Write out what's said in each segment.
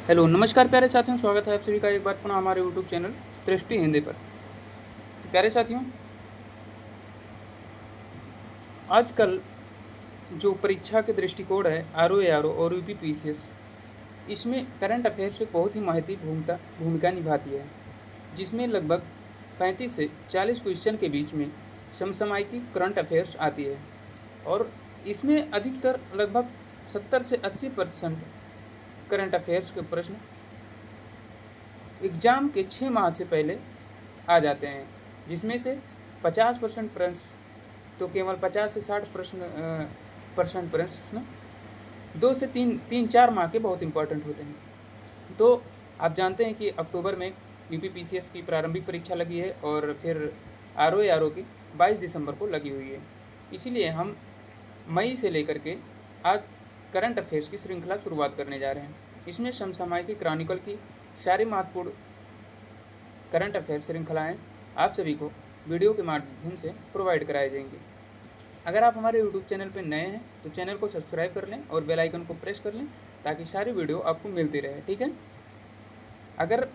Hello नमस्कार प्यारे साथियों, स्वागत है आप सभी का एक बार पुनः हमारे यूट्यूब चैनल दृष्टि हिंदी पर। प्यारे साथियों, आजकल जो परीक्षा के दृष्टिकोण है आरओ और यूपीपीसीएस, इसमें करंट अफेयर्स एक बहुत ही महत्वपूर्ण भूमिका निभाती है, जिसमें लगभग 35 से 40 क्वेश्चन के बीच में समसामयिक करंट अफेयर्स आती है। और इसमें अधिकतर लगभग 70 से 80% करंट अफेयर्स के प्रश्न एग्ज़ाम के 6 माह से पहले आ जाते हैं, जिसमें से 50% प्रश्न तो केवल 50 से 60 प्रश्न 2 से 3-4 माह के बहुत इंपॉर्टेंट होते हैं। तो आप जानते हैं कि अक्टूबर में यूपीपीसीएस की प्रारंभिक परीक्षा लगी है और फिर आरओ की 22 दिसंबर को लगी हुई है। इसीलिए हम मई से लेकर के आज करंट अफेयर्स की श्रृंखला शुरुआत करने जा रहे हैं। इसमें समसामयिक क्रॉनिकल की सारी महत्वपूर्ण करंट अफेयर श्रृंखलाएँ आप सभी को वीडियो के माध्यम से प्रोवाइड कराई जाएंगी। अगर आप हमारे यूट्यूब चैनल पर नए हैं तो चैनल को सब्सक्राइब कर लें और बेल आइकन को प्रेस कर लें, ताकि सारी वीडियो आपको मिलती रहे। ठीक है, अगर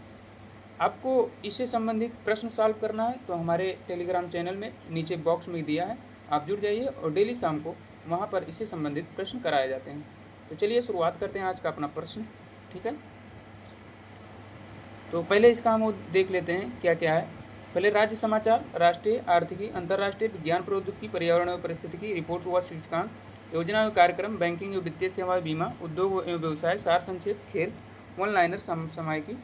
आपको इससे संबंधित प्रश्न सॉल्व करना है तो हमारे टेलीग्राम चैनल में नीचे बॉक्स में दिया है, आप जुड़ जाइए और डेली शाम को वहाँ पर इससे संबंधित प्रश्न कराए जाते हैं। तो चलिए शुरुआत करते हैं आज का अपना प्रश्न। ठीक है, तो पहले इसका हम देख लेते हैं क्या क्या है। पहले राज्य समाचार, राष्ट्रीय आर्थिकी, अंतर्राष्ट्रीय विज्ञान प्रौद्योगिकी, पर्यावरण एवं परिस्थितिकी, रिपोर्ट व सूचकांक, योजना एवं कार्यक्रम, बैंकिंग एवं वित्तीय सेवाएं, बीमा, उद्योग एवं व्यवसाय, सार संक्षेप, खेल, वन लाइनर समसामयिकी,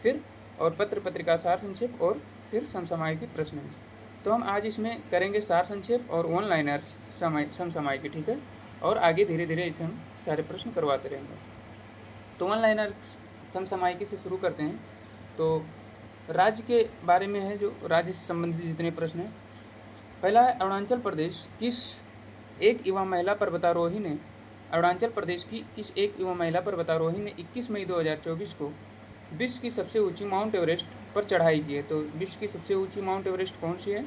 फिर और पत्र पत्रिका सार संक्षेप और फिर समसामयिकी प्रश्न है। तो हम आज इसमें करेंगे सार संक्षेप और वन लाइनर समसामयिकी। ठीक है, और आगे धीरे धीरे इसे हम सारे प्रश्न करवाते रहेंगे। तो वन लाइनर समसामयिकी से शुरू करते हैं। तो राज्य के बारे में है, जो राज्य से संबंधित जितने प्रश्न हैं। पहला है अरुणाचल प्रदेश किस एक युवा महिला पर्वतारोही ने अरुणाचल प्रदेश की किस एक युवा महिला पर्वतारोही ने 21 मई 2024 को विश्व की सबसे ऊंची माउंट एवरेस्ट पर चढ़ाई की है। तो विश्व की सबसे ऊंची माउंट एवरेस्ट कौन सी है?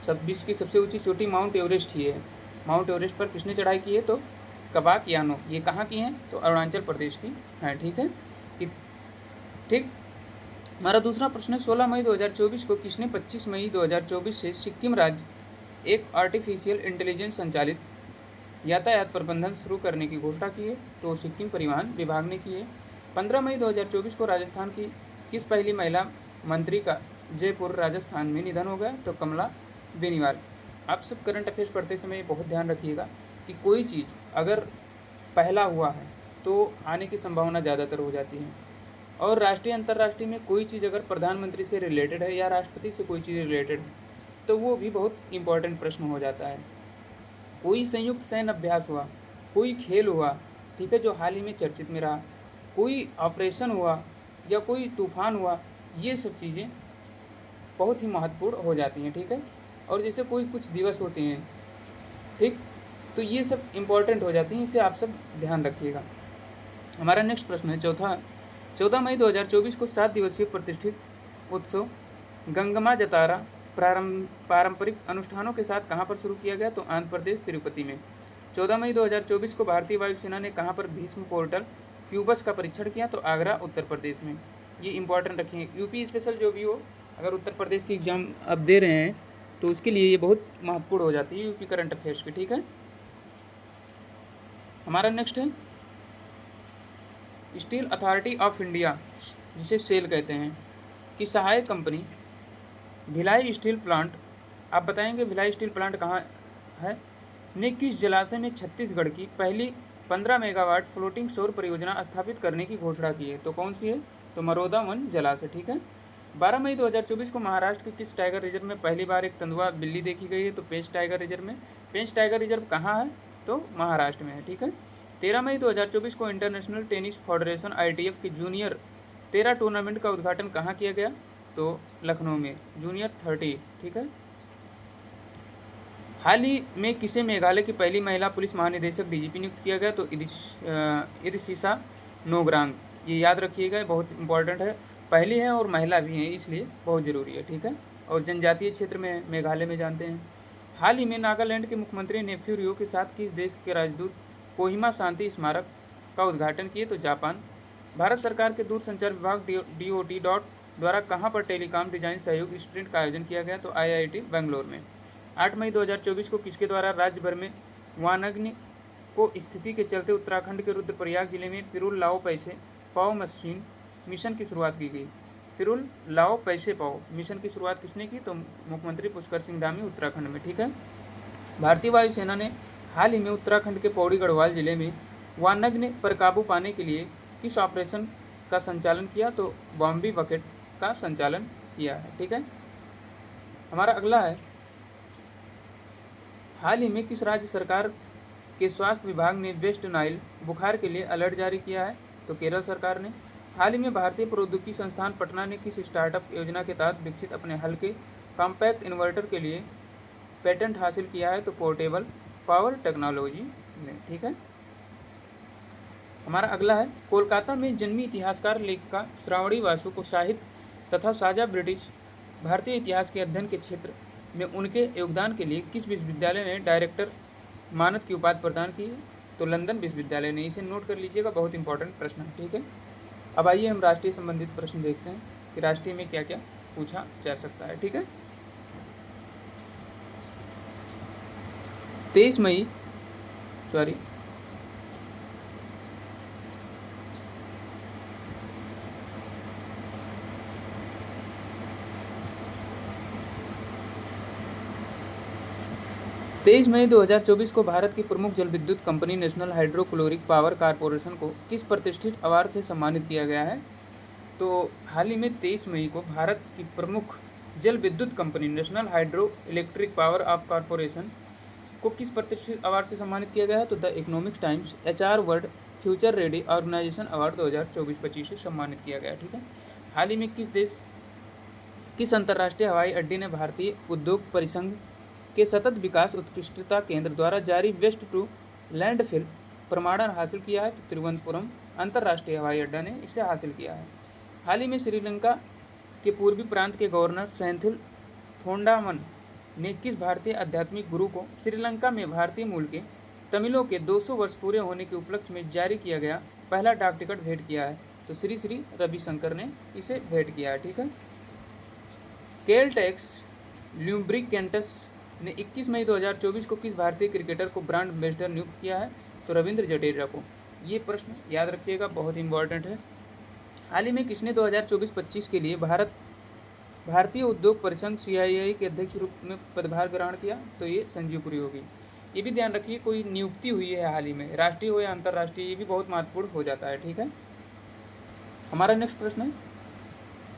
विश्व की सबसे ऊंची चोटी माउंट एवरेस्ट ही है। माउंट एवरेस्ट पर किसने चढ़ाई की है? तो कबाक यानो। ये कहाँ की हैं? तो अरुणाचल प्रदेश की है। ठीक है, ठीक। हमारा दूसरा प्रश्न है 16 मई 2024 को किसने 25 मई 2024 से सिक्किम राज्य एक आर्टिफिशियल इंटेलिजेंस संचालित यातायात प्रबंधन शुरू करने की घोषणा की है? तो सिक्किम परिवहन विभाग ने की है। 15 मई 2024 को राजस्थान की किस पहली महिला मंत्री का जयपुर राजस्थान में निधन हो गया? तो कमला बेनीवाल। आप सब करंट अफेयर्स पढ़ते समय बहुत ध्यान रखिएगा कि कोई चीज़ अगर पहला हुआ है तो आने की संभावना ज़्यादातर हो जाती है। और राष्ट्रीय अंतर्राष्ट्रीय में कोई चीज़ अगर प्रधानमंत्री से रिलेटेड है या राष्ट्रपति से कोई चीज़ रिलेटेड है तो वो भी बहुत इंपॉर्टेंट प्रश्न हो जाता है। कोई संयुक्त सैन्य अभ्यास हुआ, कोई खेल हुआ, ठीक है, जो हाल ही में चर्चित में रहा, कोई ऑपरेशन हुआ या कोई तूफान हुआ, ये सब चीज़ें बहुत ही महत्वपूर्ण हो जाती हैं। ठीक है, और जैसे कोई कुछ दिवस होते हैं, ठीक, तो ये सब इम्पॉर्टेंट हो जाती हैं, इसे आप सब ध्यान रखिएगा। हमारा नेक्स्ट प्रश्न है चौथा। 14 मई 2024 को 7 दिवसीय प्रतिष्ठित उत्सव गंगमा जतारा पारंपरिक अनुष्ठानों के साथ कहां पर शुरू किया गया? तो आंध्र प्रदेश तिरुपति में। 14 मई 2024 को भारतीय वायुसेना ने कहां पर भीष्म पोर्टल क्यूबस का परीक्षण किया? तो आगरा उत्तर प्रदेश में। ये इंपॉर्टेंट रखेंगे। यूपी स्पेशल जो भी हो, अगर उत्तर प्रदेश की एग्जाम आप दे रहे हैं तो उसके लिए ये बहुत महत्वपूर्ण हो जाती है यूपी करंट अफेयर्स की। ठीक है, हमारा नेक्स्ट है स्टील अथॉरिटी ऑफ इंडिया, जिसे सेल कहते हैं, की सहायक कंपनी भिलाई स्टील प्लांट, आप बताएंगे भिलाई स्टील प्लांट कहाँ है, ने किस जलाशय में छत्तीसगढ़ की पहली 15 मेगावाट फ्लोटिंग सौर परियोजना स्थापित करने की घोषणा की है? तो कौन सी है? तो मरोदा वन जलाशय। ठीक है। 12 मई 2024 को महाराष्ट्र के किस टाइगर रिजर्व में पहली बार एक तेंदुआ बिल्ली देखी गई है? तो पेंच टाइगर रिजर्व में। पेंच टाइगर रिजर्व कहाँ है? तो महाराष्ट्र में है। ठीक है। 13 मई 2024 को इंटरनेशनल टेनिस फेडरेशन ITF की जूनियर 13 टूर्नामेंट का उद्घाटन कहाँ किया गया? तो लखनऊ में, जूनियर 30। ठीक है। हाल ही में किसे मेघालय की पहली महिला पुलिस महानिदेशक DGP नियुक्त किया गया? तो इदिसिसा नोग्रांग। ये याद रखिएगा, बहुत इंपॉर्टेंट है, पहली है और महिला भी है, इसलिए बहुत ज़रूरी है। ठीक है, और जनजातीय क्षेत्र में मेघालय में जानते हैं। हाल ही में नागालैंड के मुख्यमंत्री नेफ्यू रियो के साथ किस देश के राजदूत कोहिमा शांति स्मारक का उद्घाटन किए? तो जापान। भारत सरकार के दूरसंचार विभाग DOT द्वारा कहाँ पर टेलीकॉम डिजाइन सहयोग स्प्रिंट का आयोजन किया गया? तो IIT बेंगलोर में। 8 मई 2024 को किसके द्वारा राज्य भर में वानाग्नि को स्थिति के चलते उत्तराखंड के रुद्रप्रयाग जिले में फिरूल लाओ पैसे पाओ मशीन मिशन की शुरुआत की गई? फिरूल लाओ पैसे पाओ मिशन की शुरुआत किसने की? तो मुख्यमंत्री पुष्कर सिंह धामी, उत्तराखंड में। ठीक है। भारतीय वायुसेना ने हाल ही में उत्तराखंड के पौड़ी गढ़वाल जिले में वानाग्नि पर काबू पाने के लिए किस ऑपरेशन का संचालन किया? तो बॉम्बी बकेट का संचालन किया है। ठीक है। हमारा अगला है, हाल ही में किस राज्य सरकार के स्वास्थ्य विभाग ने वेस्ट नाइल बुखार के लिए अलर्ट जारी किया है? तो केरल सरकार ने। हाल ही में भारतीय प्रौद्योगिकी संस्थान पटना ने किस स्टार्टअप योजना के तहत विकसित अपने हल्के कॉम्पैक्ट इन्वर्टर के लिए पेटेंट हासिल किया है? तो पोर्टेबल पावर टेक्नोलॉजी ने। ठीक है। हमारा अगला है, कोलकाता में जन्मी इतिहासकार लेखिका श्रावणी बासु को साहित्य तथा साझा ब्रिटिश भारतीय इतिहास के अध्ययन के क्षेत्र में उनके योगदान के लिए किस विश्वविद्यालय ने डायरेक्टर मानद की उपाधि प्रदान की है? तो लंदन विश्वविद्यालय ने। इसे नोट कर लीजिएगा, बहुत इंपॉर्टेंट प्रश्न है। ठीक है। अब आइए हम राष्ट्रीय संबंधित प्रश्न देखते हैं कि राष्ट्रीय में क्या क्या पूछा जा सकता है। ठीक है। 23 मई 2024 को भारत की प्रमुख जल विद्युत company national hydrochloric power corporation को किस प्रतिष्ठित अवार्ड से सम्मानित किया गया है? तो हाल ही में 23 मई को भारत की प्रमुख जल विद्युत company national hydro electric power of corporation को किस प्रतिष्ठित अवार्ड से सम्मानित किया गया है? तो the Economic Times HR World Future Ready Organisation Award 2024-25 से सम्मानित किया गया। ठीक है। हाल ही में किस अंतर्राष्ट्रीय हवाई अड्डे ने भारतीय उद्योग परिसंघ के सतत विकास उत्कृष्टता केंद्र द्वारा जारी वेस्ट टू लैंडफिल प्रमाणन हासिल किया है? तो तिरुवनंतपुरम अंतर्राष्ट्रीय हवाई अड्डा ने इसे हासिल किया है। हाल ही में श्रीलंका के पूर्वी प्रांत के गवर्नर सेंथिल थोंडामन ने किस भारतीय आध्यात्मिक गुरु को श्रीलंका में भारतीय मूल के तमिलों के 200 वर्ष पूरे होने के उपलक्ष्य में जारी किया गया पहला डाक टिकट भेंट किया है? तो श्री श्री रविशंकर ने इसे भेंट किया है। ठीक है। केलटेक्स ल्यूब्रिकेंट्स ने 21 मई 2024 को किस भारतीय क्रिकेटर को ब्रांड एम्बेसडर नियुक्त किया है? तो रविंद्र जडेजा को। ये प्रश्न याद रखिएगा, बहुत इंपॉर्टेंट है। हाल ही में किसने 2024-25 के लिए भारतीय उद्योग परिसंघ CII के अध्यक्ष रूप में पदभार ग्रहण किया? तो ये संजीव पुरी होगी। ये भी ध्यान रखिए, कोई नियुक्ति हुई है हाल ही में, राष्ट्रीय हो या अंतर्राष्ट्रीय, ये भी बहुत महत्वपूर्ण हो जाता है। ठीक है। हमारा नेक्स्ट प्रश्न है,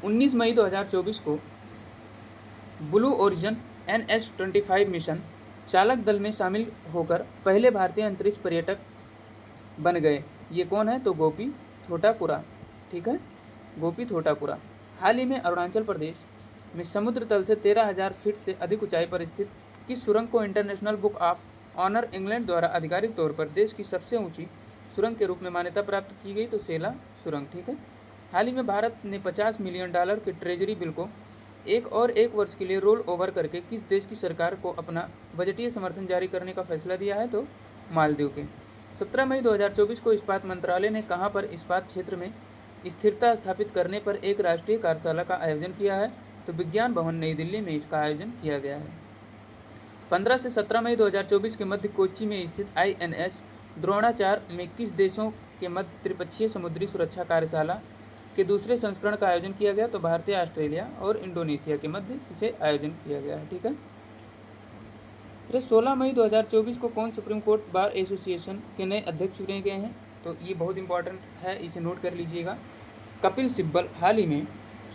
19 मई 2024 को ब्लू ओरिजिन NH-25 मिशन चालक दल में शामिल होकर पहले भारतीय अंतरिक्ष पर्यटक बन गए। ये कौन है? तो गोपी थोटापुरा। ठीक है। गोपी थोटापुरा। हाल ही में अरुणाचल प्रदेश में समुद्र तल से 13,000 फीट से अधिक ऊंचाई पर स्थित किस सुरंग को International Book of Honour England द्वारा आधिकारिक तौर पर देश की सबसे ऊंची सुरंग के रूप में मान्यता प्राप्त की गई? तो सेला सुरंग। ठीक है। हाल ही में भारत ने $50 मिलियन के ट्रेजरी बिल को एक वर्ष के लिए रोल ओवर करके किस देश की सरकार को अपना बजटीय समर्थन जारी करने का फैसला दिया है? तो मालदीव के। 17 मई 2024 को इस्पात मंत्रालय ने कहां पर इस्पात क्षेत्र में स्थिरता स्थापित करने पर एक राष्ट्रीय कार्यशाला का आयोजन किया है? तो विज्ञान भवन नई दिल्ली में इसका आयोजन किया गया है। 15 से 17 मई 2024 के मध्य कोच्चि में स्थित INS द्रोणाचार्य में किस देशों के मध्य त्रिपक्षीय समुद्री सुरक्षा कार्यशाला के दूसरे संस्करण का आयोजन किया गया? तो भारतीय, ऑस्ट्रेलिया और इंडोनेशिया के मध्य इसे आयोजन किया गया है। ठीक है। फिर 16 मई 2024 को कौन सुप्रीम कोर्ट बार एसोसिएशन के नए अध्यक्ष चुने गए हैं? तो ये बहुत इंपॉर्टेंट है, इसे नोट कर लीजिएगा। कपिल सिब्बल हाल ही में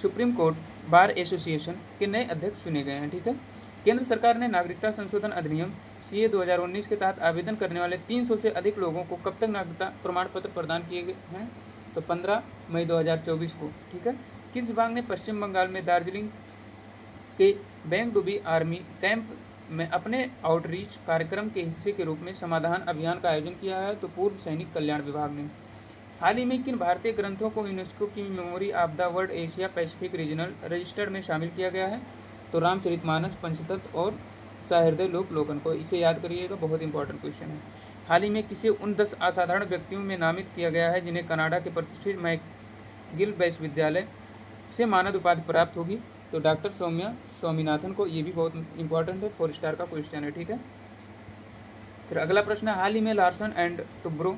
सुप्रीम कोर्ट बार एसोसिएशन के नए अध्यक्ष चुने गए हैं। ठीक है। केंद्र सरकार ने नागरिकता संशोधन अधिनियम CA 2019 के तहत आवेदन करने वाले 300 से अधिक लोगों को कब तक नागरिकता प्रमाण पत्र प्रदान किए गए हैं? तो 15 मई 2024 को। ठीक है। किस विभाग ने पश्चिम बंगाल में दार्जिलिंग के बेंगडुबी आर्मी कैंप में अपने आउटरीच कार्यक्रम के हिस्से के रूप में समाधान अभियान का आयोजन किया है? तो पूर्व सैनिक कल्याण विभाग ने। हाल ही में किन भारतीय ग्रंथों को यूनेस्को की memory of the world Asia Pacific regional register में शामिल किया गया है? तो रामचरितमानस, पंचतत्व और सहृदय लोकन को। इसे याद करिएगा, बहुत इंपॉर्टेंट क्वेश्चन है। हाल ही में किसे उन 10 असाधारण व्यक्तियों में नामित किया गया है जिन्हें कनाडा के प्रतिष्ठित गिल विश्वविद्यालय से मानद उपाधि प्राप्त होगी? तो डॉक्टर सौम्या स्वामीनाथन को। ये भी बहुत इंपॉर्टेंट है, 4 स्टार का क्वेश्चन है, ठीक है। फिर अगला प्रश्न है, हाल ही में लार्सन एंड टुब्रो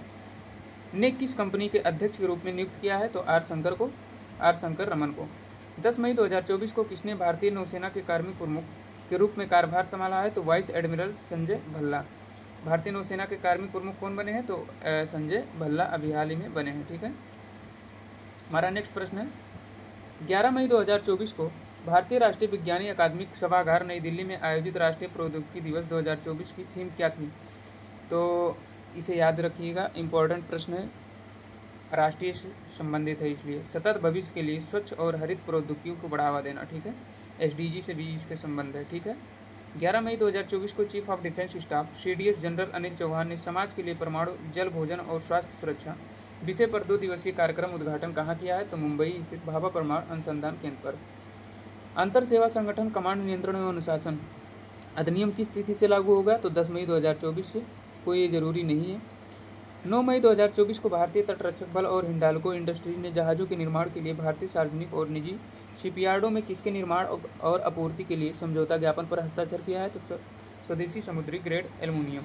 ने किस कंपनी के अध्यक्ष के रूप में नियुक्त किया है? तो आर शंकर रमन को। 10 मई 2024 को किसने भारतीय नौसेना के कार्मिक प्रमुख के रूप में कार्यभार संभाला है? तो वाइस एडमिरल संजय भल्ला। भारतीय नौसेना के कार्मिक प्रमुख कौन बने हैं? तो संजय भल्ला अभी हाल ही में बने हैं, ठीक है। हमारा नेक्स्ट प्रश्न है, 11 मई 2024 को भारतीय राष्ट्रीय विज्ञानी अकादमिक सभागार नई दिल्ली में आयोजित राष्ट्रीय प्रौद्योगिकी दिवस 2024 की थीम क्या थी? तो इसे याद रखिएगा, इम्पोर्टेंट प्रश्न है, राष्ट्रीय से संबंधित है, इसलिए सतत भविष्य के लिए स्वच्छ और हरित प्रौद्योगिकियों को बढ़ावा देना, ठीक है। SDG से भी इसके संबंध है, ठीक है। 11 मई 2024 को Chief of Defence Staff CDS General Anil Chauhan ने समाज के लिए परमाणु, जल, भोजन और स्वास्थ्य सुरक्षा विषय पर 2 दिवसीय कार्यक्रम उद्घाटन कहाँ किया है? तो मुंबई स्थित भाभा परमाणु अनुसंधान केंद्र पर। अंतर सेवा संगठन कमांड नियंत्रण एवं अनुशासन अधिनियम किस तिथि से लागू होगा? तो 10 मई 2024 से, कोई ये जरूरी नहीं है। 9 मई 2024 को भारतीय तटरक्षक बल और हिंडाल्को इंडस्ट्रीज ने जहाज़ों के निर्माण के लिए भारतीय सार्वजनिक और निजी शिपयार्डों में किसके निर्माण और आपूर्ति के लिए समझौता ज्ञापन पर हस्ताक्षर किया है? तो स्वदेशी समुद्री ग्रेड एल्युमिनियम।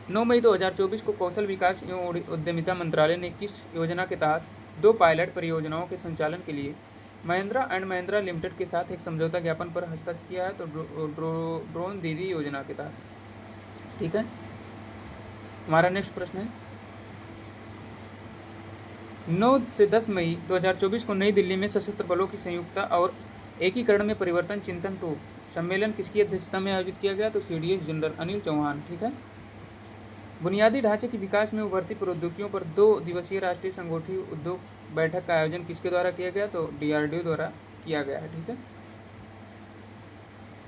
9 मई 2024 को कौशल विकास एवं उद्यमिता मंत्रालय ने किस योजना के तहत 2 पायलट परियोजनाओं के संचालन के लिए महिंद्रा एंड महिंद्रा लिमिटेड के साथ एक समझौता ज्ञापन पर हस्ताक्षर किया है? तो ड्रोन दीदी योजना के तहत, ठीक है। हमारा नेक्स्ट प्रश्न है, 9 से 10 मई 2024 को नई दिल्ली में सशस्त्र बलों की संयुक्ता और एकीकरण में परिवर्तन चिंतन 2 सम्मेलन किसकी अध्यक्षता में आयोजित किया गया? तो CDS जनरल अनिल चौहान, ठीक है। बुनियादी ढांचे के विकास में उभरती प्रौद्योगिकियों पर 2 दिवसीय राष्ट्रीय संगोष्ठी उद्योग बैठक का आयोजन किसके द्वारा किया गया? तो DRDO द्वारा किया गया है, ठीक है।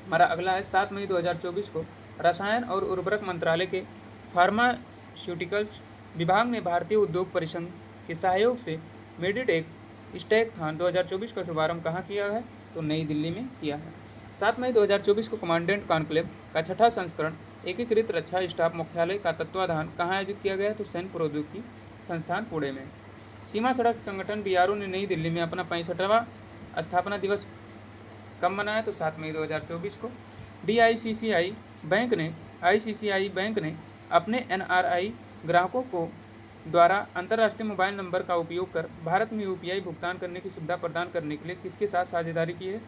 हमारा अगला है, 7 मई 2024 को रसायन और उर्वरक मंत्रालय के फार्मास्यूटिकल्स विभाग ने भारतीय उद्योग परिसंघ के सहयोग से मेडिटेक स्टैकथॉन 2024 का शुभारंभ कहाँ किया है? तो नई दिल्ली में किया है। 7 मई 2024 को कमांडेंट कॉन्क्लेव का 6ठा संस्करण एकीकृत रक्षा स्टाफ मुख्यालय का तत्वाधान कहाँ आयोजित किया गया? तो सैन्य प्रौद्योगिकी संस्थान पुणे में। सीमा सड़क संगठन BRO ने नई दिल्ली में अपना 65वां स्थापना दिवस कब मनाया? तो 7 मई 2024 को। ICICI बैंक ने अपने NRI ग्राहकों को द्वारा अंतर्राष्ट्रीय मोबाइल नंबर का उपयोग कर भारत में UPI भुगतान करने की सुविधा प्रदान करने के लिए किसके साथ साझेदारी की है?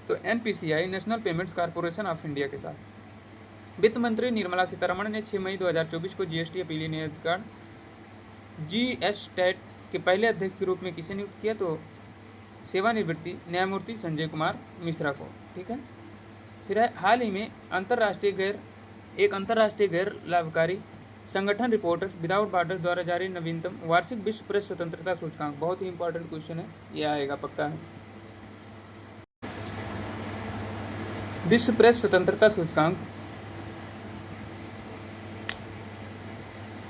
तो NPCI national payments corporation of India के साथ। वित्त मंत्री निर्मला सीतारमण ने 6 मई 2024 को GST अपीलीय न्यायाधिकरण GSTAT के पहले अध्यक्ष के रूप में किसे नियुक्त किया? तो सेवानिवृत्ति न्यायमूर्ति संजय कुमार मिश्रा को, ठीक है। फिर है, हाल ही में अंतर्राष्ट्रीय गैर लाभकारी संगठन रिपोर्टर्स विदाउट बॉर्डर्स द्वारा जारी नवीनतम वार्षिक विश्व प्रेस स्वतंत्रता सूचकांक, बहुत ही इंपॉर्टेंट क्वेश्चन है, यह आएगा पक्का है। विश्व प्रेस स्वतंत्रता सूचकांक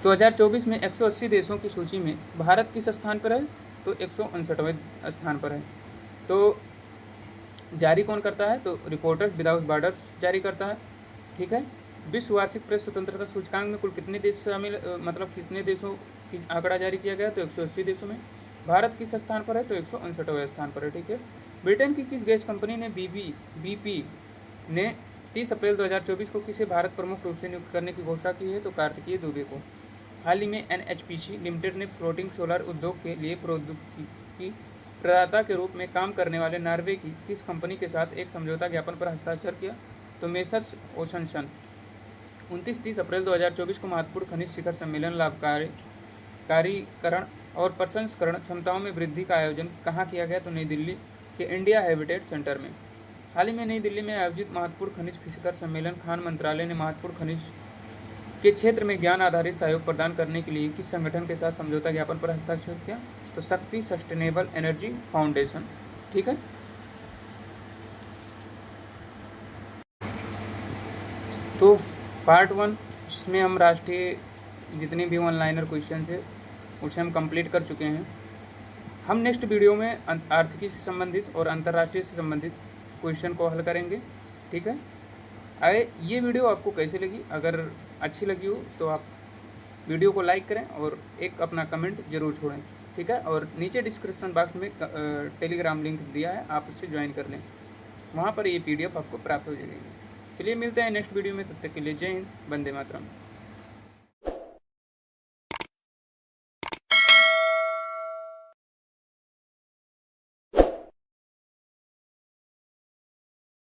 2024 में 180 देशों की सूची में भारत किस स्थान पर है? तो 159वें स्थान पर है। तो जारी कौन करता है? तो रिपोर्टर्स विदाउट बॉर्डर्स जारी करता है, ठीक है। विश्व वार्षिक प्रेस स्वतंत्रता सूचकांक में कुल कितने देश शामिल, मतलब कितने देशों की आंकड़ा जारी किया गया? तो 180 देशों में। भारत किस स्थान पर है? तो 159वें स्थान पर है, ठीक है। ब्रिटेन की किस गैस कंपनी ने BP ने 30 अप्रैल 2024 को किसे भारत प्रमुख रूप से नियुक्त करने की घोषणा की है? तो कार्तिकेय दुबे को। हाल ही में NHPC लिमिटेड ने फ्लोटिंग सोलर उद्योग के लिए प्रौद्योगिकी प्रदाता के रूप में काम करने वाले नॉर्वे की किस कंपनी के साथ एक समझौता ज्ञापन पर हस्ताक्षर किया? तो मेसर्स ओशनसन। 29-30 अप्रैल 2024 को महत्वपूर्ण खनिज शिखर सम्मेलन लाभकारीकरण और प्रसंस्करण क्षमताओं में वृद्धि का आयोजन कहाँ किया गया? तो नई दिल्ली के इंडिया हैबिटेट सेंटर में। हाल ही में नई दिल्ली में आयोजित महत्वपूर्ण खनिज शिखर सम्मेलन खान मंत्रालय ने महत्वपूर्ण खनिज के क्षेत्र में ज्ञान आधारित सहयोग प्रदान करने के लिए किस संगठन के साथ समझौता ज्ञापन पर हस्ताक्षर किया? तो शक्ति सस्टेनेबल एनर्जी फाउंडेशन, ठीक है। तो पार्ट 1 इसमें हम राष्ट्रीय जितने भी ऑनलाइनर क्वेश्चन थे उसे हम कंप्लीट कर चुके हैं। हम नेक्स्ट वीडियो में आर्थिकी से संबंधित और अंतर्राष्ट्रीय से संबंधित क्वेश्चन को हल करेंगे, ठीक है। ये वीडियो आपको कैसे लगी? अगर अच्छी लगी हो तो आप वीडियो को लाइक करें और एक अपना कमेंट ज़रूर छोड़ें। ठीक है। और नीचे डिस्क्रिप्शन बॉक्स में टेलीग्राम लिंक दिया है, आप उससे ज्वाइन कर लें, वहाँ पर ये PDF आपको प्राप्त हो जाएगी। चलिए मिलते हैं नेक्स्ट वीडियो में, तब तक के लिए जय हिंद, वंदे मातरम।